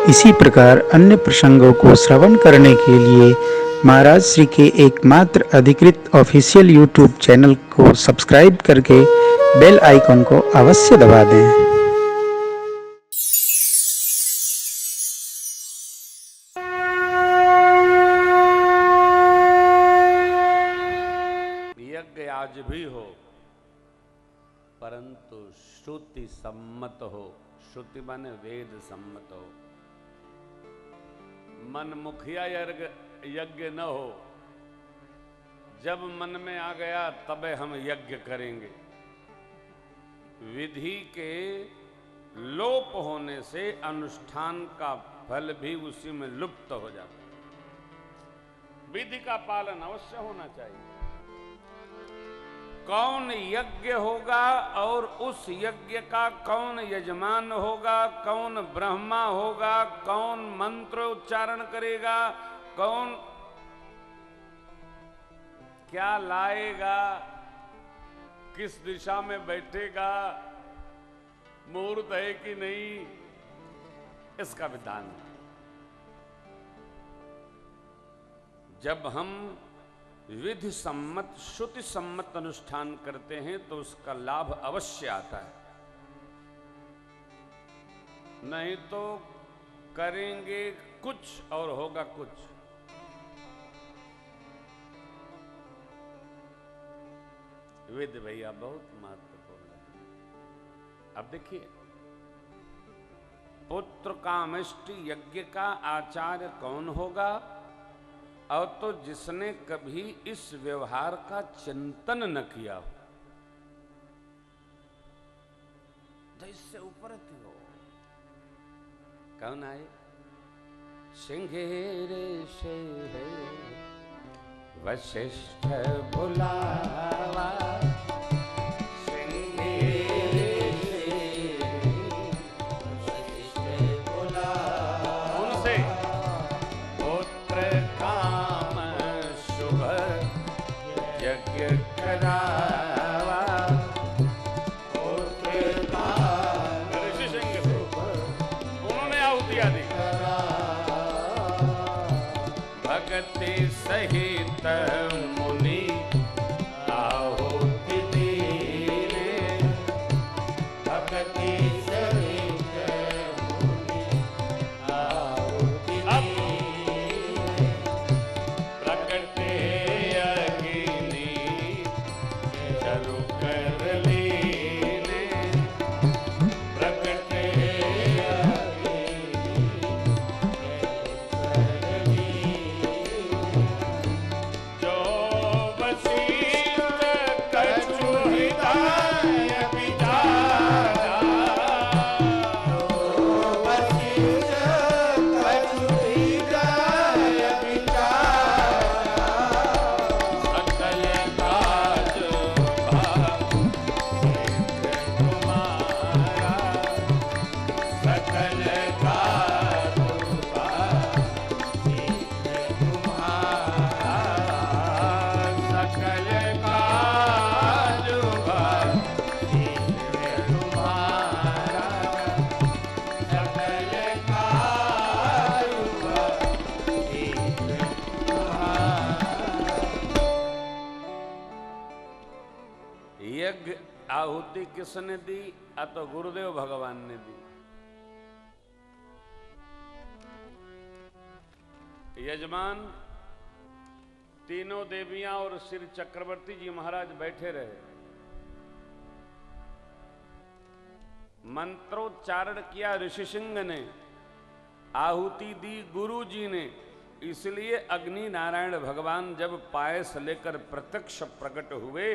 इसी प्रकार अन्य प्रसंगों को श्रवण करने के लिए महाराज श्री के एकमात्र अधिकृत ऑफिशियल यूट्यूब चैनल को सब्सक्राइब करके बेल आइकन को अवश्य दबा दें। यज्ञ आज भी हो परंतु श्रुति सम्मत हो। श्रुति माने वेद सम्मत हो। मन मुखिया यज्ञ न हो। जब मन में आ गया तबे हम यज्ञ करेंगे। विधि के लोप होने से अनुष्ठान का फल भी उसी में लुप्त हो जाता है। विधि का पालन अवश्य होना चाहिए। कौन यज्ञ होगा और उस यज्ञ का कौन यजमान होगा, कौन ब्रह्मा होगा, कौन मंत्र उच्चारण करेगा, कौन क्या लाएगा, किस दिशा में बैठेगा, मुहूर्त है कि नहीं, इसका विधान है। जब हम विधि सम्मत श्रुति सम्मत अनुष्ठान करते हैं तो उसका लाभ अवश्य आता है। नहीं तो करेंगे कुछ और होगा कुछ। विधि भैया बहुत महत्वपूर्ण है। अब देखिए, पुत्र कामेष्टि यज्ञ का आचार्य कौन होगा? और तो जिसने कभी इस व्यवहार का चिंतन न किया हो, तो इससे ऊपर हो। कौन आए? सिंघेरे से है वशिष्ठ बुलावा, सहित मुनि आहुति दीने। भक्ति सहित मुनि आहुति दीने। प्रकटे अग्नि चारु कर लीने। प्रकटे आहुति किसने दी? तो गुरुदेव भगवान ने दी। यजमान तीनों देवियां और श्री चक्रवर्ती जी महाराज बैठे रहे। मंत्रोच्चारण किया ऋषिसिंह ने, आहुति दी गुरु जी ने। इसलिए अग्नि नारायण भगवान जब पायस लेकर प्रत्यक्ष प्रकट हुए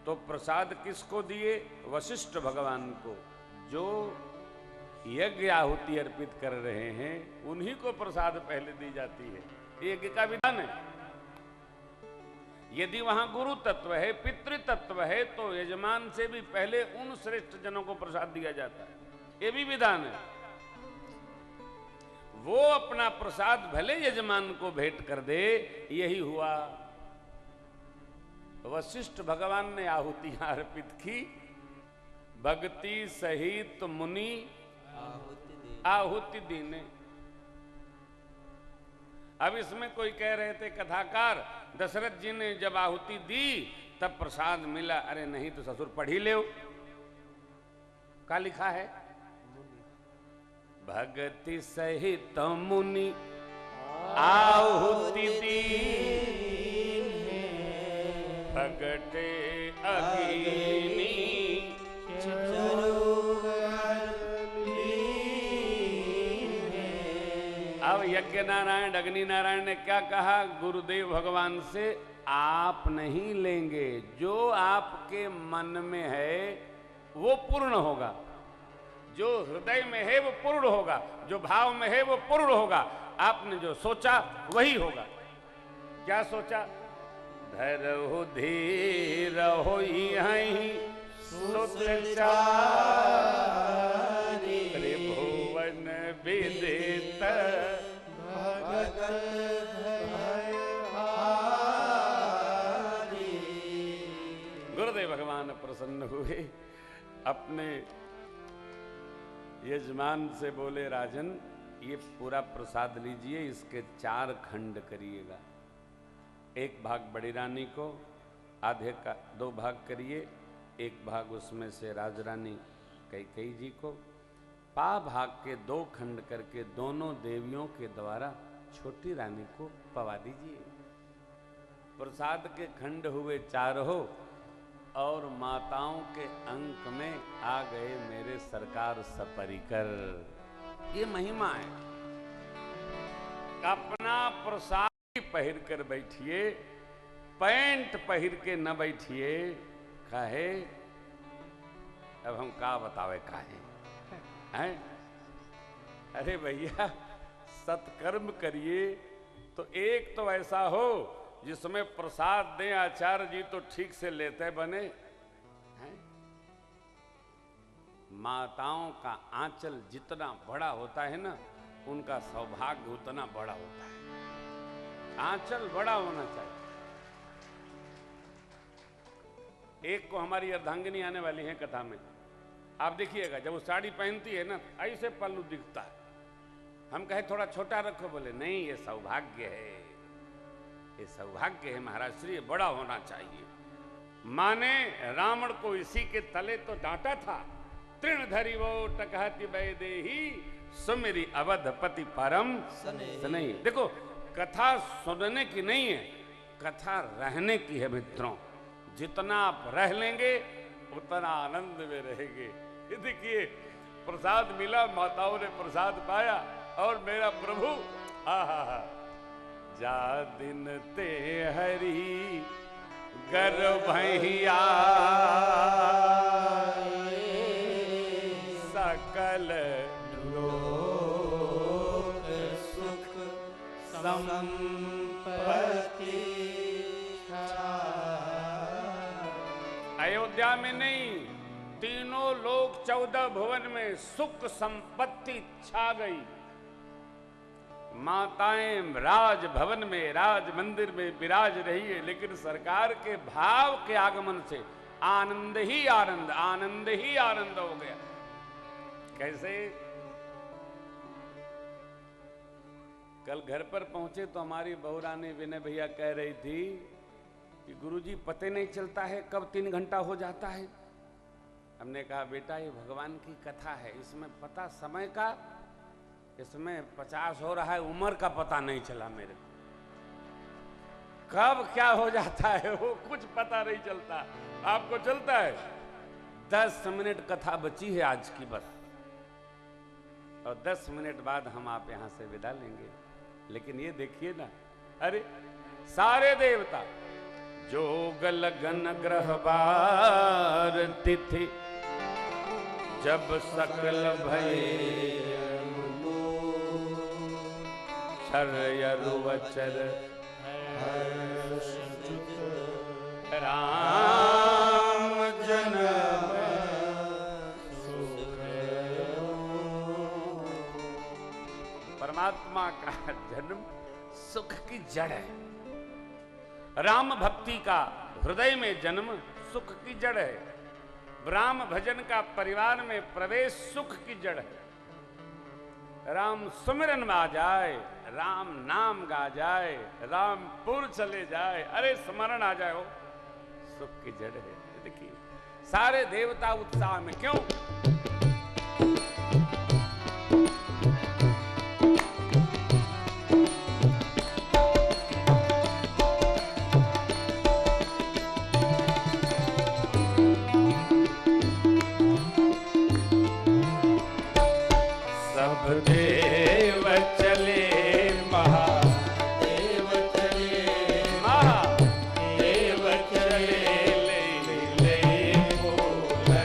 तो प्रसाद किसको दिए? वशिष्ठ भगवान को। जो यज्ञ आहुति अर्पित कर रहे हैं उन्हीं को प्रसाद पहले दी जाती है। यज्ञ का विधान है। यदि वहां गुरु तत्व है, पितृ तत्व है, तो यजमान से भी पहले उन श्रेष्ठ जनों को प्रसाद दिया जाता है। ये भी विधान है। वो अपना प्रसाद भले यजमान को भेंट कर दे, यही हुआ। वशिष्ठ भगवान ने आहुतियां अर्पित की। भक्ति सहित मुनि आहुति दीने। अब इसमें कोई कह रहे थे कथाकार, दशरथ जी ने जब आहुति दी तब प्रसाद मिला। अरे नहीं तो ससुर पढ़ ही ले, क्या लिखा है? भगति सहित मुनि आहुति दी, प्रगटे अग्नि। अब यज्ञ नारायण अग्नि नारायण ने क्या कहा गुरुदेव भगवान से? आप नहीं लेंगे, जो आपके मन में है वो पूर्ण होगा, जो हृदय में है वो पूर्ण होगा, जो भाव में है वो पूर्ण होगा। आपने जो सोचा वही होगा। क्या सोचा? धरहु धीर होई हई सुत चारि, त्रिभुवन विदित भगत भयहारी। गुरुदेव भगवान प्रसन्न हुए, अपने यजमान से बोले, राजन ये पूरा प्रसाद लीजिए, इसके 4 खंड करिएगा। एक भाग बड़ी रानी को, आधे का 2 भाग करिए, एक भाग उसमें से राजरानी कैकेयी जी को, पा भाग के 2 खंड करके दोनों देवियों के द्वारा छोटी रानी को पवा दीजिए। प्रसाद के खंड हुए 4 हो, और माताओं के अंक में आ गए मेरे सरकार सपरिकर। ये महिमा है। अपना प्रसाद पहिर कर बैठिए, पैंट पहिर के न बैठिए। काहे? अब हम का बतावे काहे हैं? अरे भैया, सत्कर्म करिए तो एक तो ऐसा हो जिसमें प्रसाद दें आचार्य जी तो ठीक से लेते बने हैं। माताओं का आंचल जितना बड़ा होता है ना, उनका सौभाग्य उतना बड़ा होता है। आंचल बड़ा होना चाहिए। एक को हमारी अर्धांगिनी आने वाली है कथा में, आप देखिएगा जब वो साड़ी पहनती है ना, ऐसे पल्लू दिखता है। हम कहे थोड़ा छोटा रखो, बोले नहीं ये सौभाग्य है, ये सौभाग्य है महाराज श्री, बड़ा होना चाहिए। माने रावण को इसी के तले तो डांटा था, तृण धरी वो टकहति वैदेही सुमिरी अवधपति परम सनई। देखो कथा सुनने की नहीं है, कथा रहने की है मित्रों। जितना आप रह लेंगे उतना आनंद में रहेंगे। ये देखिए प्रसाद मिला, माताओं ने प्रसाद पाया, और मेरा प्रभु हा जा दिन ते हरि गर्भैया सकल लोक सुख संपत्ति। अयोध्या में नहीं, तीनों लोक 14 भुवन में सुख संपत्ति छा गई। माताएं राज भवन में, राज मंदिर में विराज रही है, लेकिन सरकार के भाव के आगमन से आनंद ही आनंद, आनंद ही आनंद हो गया। कैसे? कल घर पर पहुंचे तो हमारी बहू रानी विनय भैया कह रही थी कि गुरुजी पते नहीं चलता है कब 3 घंटा हो जाता है। हमने कहा बेटा ये भगवान की कथा है, इसमें पता समय का, इसमें 50 हो रहा है, उम्र का पता नहीं चला मेरे को, कब क्या हो जाता है वो कुछ पता नहीं चलता। आपको चलता है? 10 मिनट कथा बची है आज की बस, और 10 मिनट बाद हम आप यहां से विदा लेंगे। लेकिन ये देखिए ना, अरे सारे देवता जोग लगन ग्रह बार तिथि जब सकल भय क्षरयरुवचर राम जन्म परमात्मा का जन्म सुख की जड़ है। राम भक्ति का हृदय में जन्म सुख की जड़ है। राम भजन का परिवार में प्रवेश सुख की जड़ है। राम सुमिरन में आ जाए, राम नाम गा जाए, रामपुर चले जाए, अरे स्मरण आ जाए, हो सुख की जड़ है। देखिए सारे देवता उत्साह में, क्यों? देव चले महादेव चले, महादेव चले, ले बोलने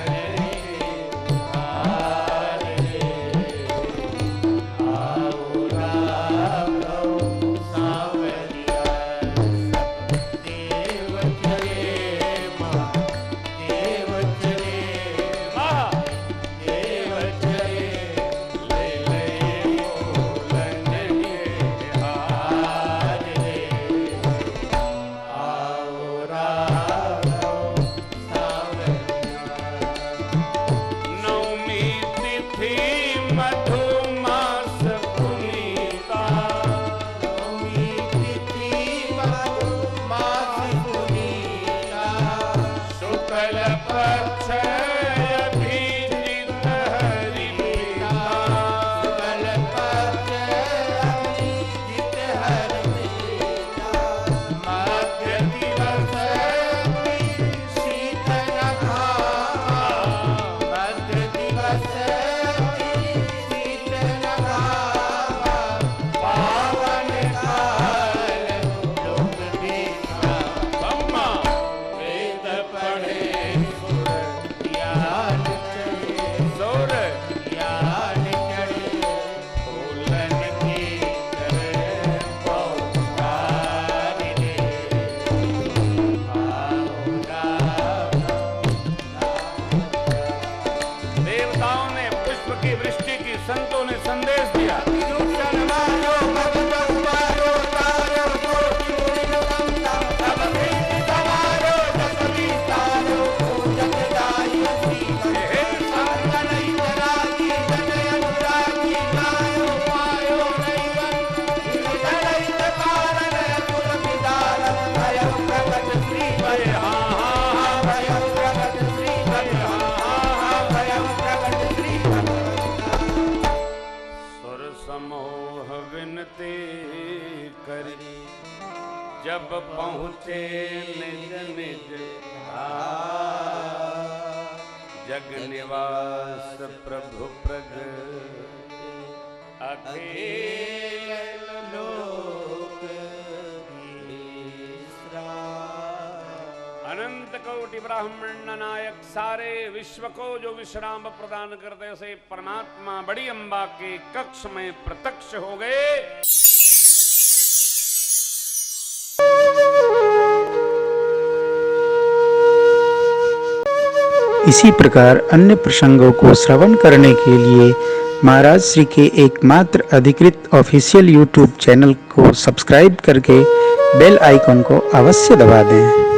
आओ राम सावरिया। देव चले महादेव चले, महादेव चले, संतों ने संदेश दिया। जब पहुँचे निज निज जग निवास प्रभु प्रग अखिल लोक अनंत कोटि ब्राह्मण नायक सारे विश्व को जो विश्राम प्रदान करते से परमात्मा बड़ी अम्बा के कक्ष में प्रत्यक्ष हो गए। इसी प्रकार अन्य प्रसंगों को श्रवण करने के लिए महाराज श्री के एकमात्र अधिकृत ऑफिशियल यूट्यूब चैनल को सब्सक्राइब करके बेल आइकन को अवश्य दबा दें।